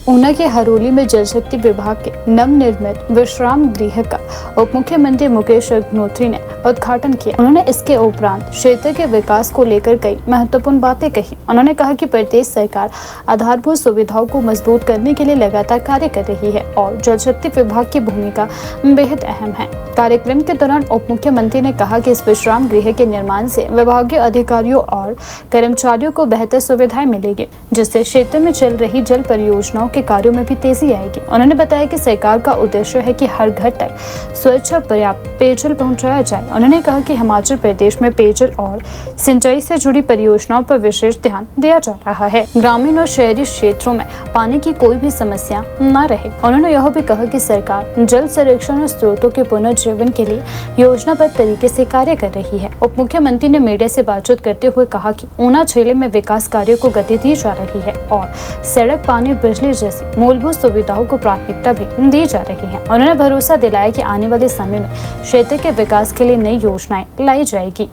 ऊना के हरोली में जल शक्ति विभाग के नवनिर्मित विश्राम गृह का उप मुख्यमंत्री मुकेश अग्निहोत्री ने उद्घाटन किया। उन्होंने इसके उपरांत क्षेत्र के विकास को लेकर कई महत्वपूर्ण बातें कही। उन्होंने कहा कि प्रदेश सरकार आधारभूत सुविधाओं को मजबूत करने के लिए लगातार कार्य कर रही है और जल शक्ति विभाग की भूमिका बेहद अहम है। कार्यक्रम के दौरान उप मुख्यमंत्री ने कहा कि इस विश्राम गृह के निर्माण से विभागीय अधिकारियों और कर्मचारियों को बेहतर सुविधाएं मिलेगी, जिससे क्षेत्र में चल रही जल परियोजनाओं के कार्यों में भी तेजी आएगी। उन्होंने बताया कि सरकार का उद्देश्य है कि हर घर तक स्वच्छ और पर्याप्त पेयजल पहुंचाया जाए। उन्होंने कहा कि हिमाचल प्रदेश में पेयजल और सिंचाई से जुड़ी परियोजनाओं पर विशेष ध्यान दिया जा रहा है, ग्रामीण और शहरी क्षेत्रों में पानी की कोई भी समस्या न रहे। उन्होंने यह भी कहा कि सरकार जल संरक्षण और स्रोतों के पुनर्जीवन के लिए योजनाबद्ध तरीके से कार्य कर रही है। उप मुख्यमंत्री ने मीडिया से बातचीत करते हुए कहा कि ऊना जिले में विकास कार्यों को गति दी जा रही है और सड़क, पानी, बिजली जैसी मूलभूत सुविधाओं को प्राथमिकता भी दी जा रही है। उन्होंने भरोसा दिलाया कि आने वाले समय में क्षेत्र के विकास के लिए नई योजनाएं लाई जाएगी।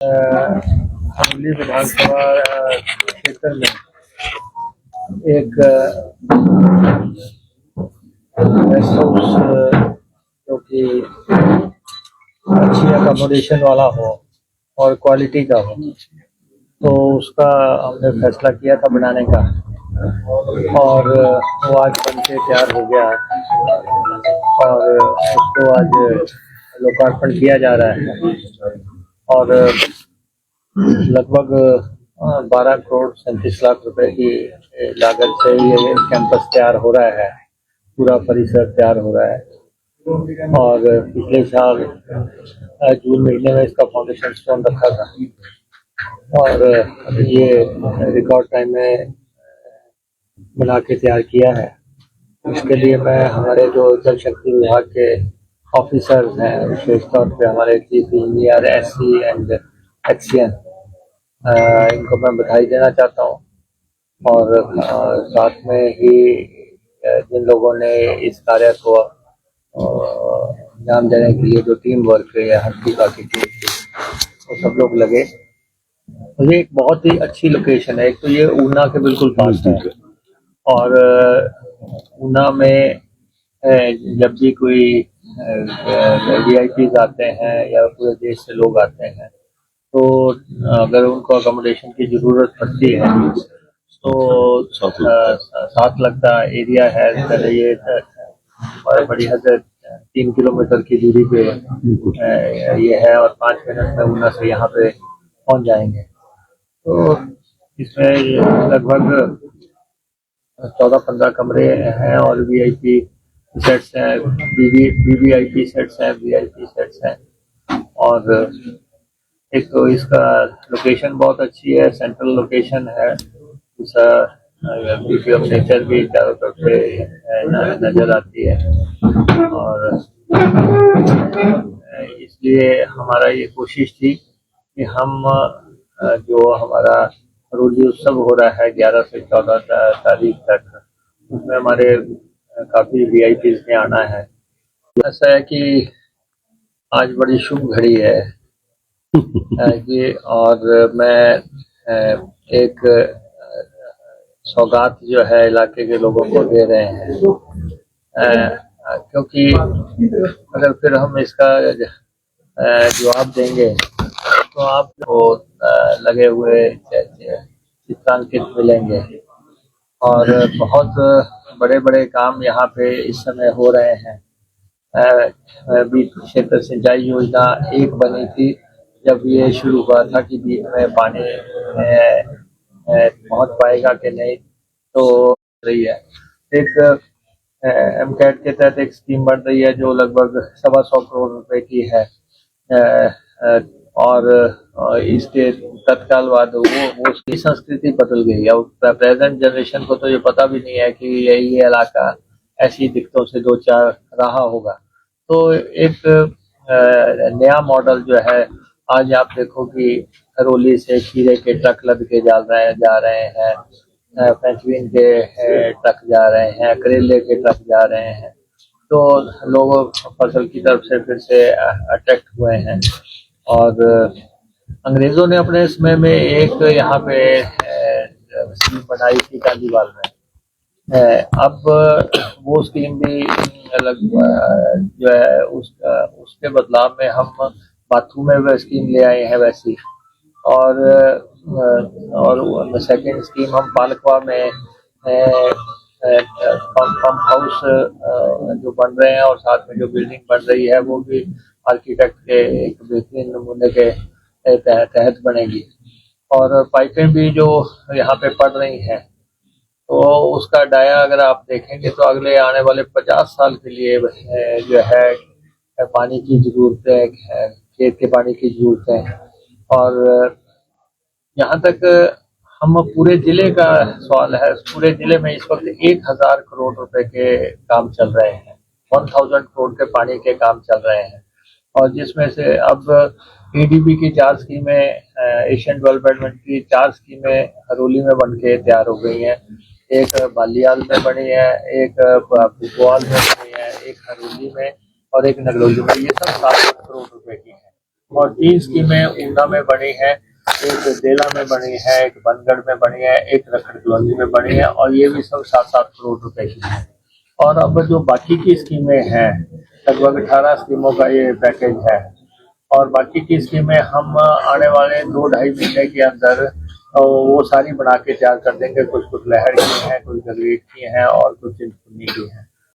हरोली विधानसभा क्षेत्र में एक गेस्ट हाउस जो कि अच्छी अकोमोडेशन वाला हो और क्वालिटी का हो, तो उसका हमने फैसला किया था बनाने का और वो आज बन के तैयार हो गया और उसको आज लोकार्पण किया जा रहा है और लगभग 12 करोड़ 37 लाख रुपए की लागत से ये कैंपस तैयार हो रहा है, पूरा परिसर तैयार हो रहा है। और पिछले साल जून महीने में इसका फाउंडेशन स्टोन रखा था और ये रिकॉर्ड टाइम में बना के तैयार किया है। इसके लिए मैं हमारे जो जल शक्ति विभाग के ऑफिसर्स हैं, विशेष तौर पे हमारे chief engineer, SC and HCN, इनको मैं बधाई देना चाहता हूँ और साथ में ही जिन लोगों ने इस कार्य को अंजाम देने के लिए जो टीम वर्क है, हर प्रकार की टीम थी, वो सब लोग लगे। मुझे एक बहुत ही अच्छी लोकेशन है। एक तो ये ऊना के बिल्कुल पास है और ऊना में जब भी कोई VIPs आते हैं या पूरे देश से लोग आते हैं, तो अगर उनको अकोमोडेशन की जरूरत पड़ती है तो 7 लाख का एरिया है। ये बड़ी हद 3 किलोमीटर की दूरी पे ये है और 5 मिनट में ऊना से यहाँ पे पहुँच जाएंगे। तो इसमें लगभग 14-15 कमरे हैं और VIP सेट्स हैं, VVIP सेट्स हैं, VIP सेट्स हैं और एक तो इसका लोकेशन बहुत अच्छी है, सेंट्रल लोकेशन है। ब्यूटी ऑफ नेचर भी चारों तरफ से नजर आती है और इसलिए हमारा ये कोशिश थी कि हम जो हमारा हरोली उत्सव हो रहा है 11 से 14 तारीख तक, उसमें हमारे काफी VIPs ने आना है। ऐसा है कि आज बड़ी शुभ घड़ी है कि और मैं एक सौगात जो है इलाके के लोगों को दे रहे हैं, क्योंकि अगर फिर हम इसका जवाब देंगे तो आपको लगे हुए चित्रांकित मिलेंगे और बहुत बड़े बड़े काम यहाँ पे इस समय हो रहे हैं। बीच क्षेत्र सिंचाई योजना एक बनी थी जब ये शुरू हुआ था कि बीच में पानी पहुंच पाएगा कि नहीं, तो रही है। एक MCAT के तहत एक स्कीम बन रही है जो लगभग 125 करोड़ रुपए की है और इसके तत्काल बाद वो उसकी संस्कृति बदल गई। अब प्रेजेंट जनरेशन को तो ये पता भी नहीं है कि ये इलाका ऐसी दिक्कतों से 2-4 रहा होगा। तो एक नया मॉडल जो है, आज आप देखो कि हरोली से खीरे के ट्रक लद के जा रहे हैं, फ्रेंचबीन के ट्रक जा रहे हैं, करेले के ट्रक जा रहे हैं, तो लोग फसल की तरफ से फिर से अट्रैक्ट हुए हैं। और अंग्रेजों ने अपने समय में एक यहाँ पे स्कीम बनाई थी गांधीवाल में, अब वो स्कीम भी जो है उसके बदलाव में हम बाथरूम में वह स्कीम ले आए हैं वैसी। और सेकेंड स्कीम हम पालकवा में पंप हाउस जो बन रहे हैं और साथ में जो बिल्डिंग बन रही है वो भी आर्किटेक्ट के एक बेहतरीन नमूने के तहत बनेगी। और पाइपें भी जो यहाँ पे पड़ रही हैं तो उसका डाया अगर आप देखेंगे तो अगले आने वाले 50 साल के लिए जो है पानी की जरूरतें, खेत के पानी की जरूरतें। और यहाँ तक हम पूरे जिले का सवाल है, पूरे जिले में इस वक्त 1000 करोड़ रुपए के काम चल रहे हैं, 1000 करोड़ के पानी के काम चल रहे हैं। और जिसमें से अब एडीबी की 4 स्कीमें, एशियन डेवलपमेंट बैंक की 4 स्कीमें हरोली में बन के तैयार हो गई हैं। एक बालियाल में बनी है, एक बुगवाल में बनी है, एक हरोली में और एक नगरोली में। ये सब 7 करोड़ रुपए की हैं। और 3 स्कीमें ऊना में बनी है, एक देला में बनी है, एक बनगढ़ में बनी है, एक रखड़ कॉलोनी में बनी है और ये भी सब 7-7 करोड़ रुपए की है। और अब जो बाकी की स्कीमें हैं, लगभग 18 स्कीमों का ये पैकेज है। और बाकी की स्कीमें हम आने वाले 2-2.5 महीने के अंदर वो सारी बना के तैयार कर देंगे। कुछ लहर की हैं, कुछ गगरेट की हैं और कुछ चिंतपूर्णी की हैं।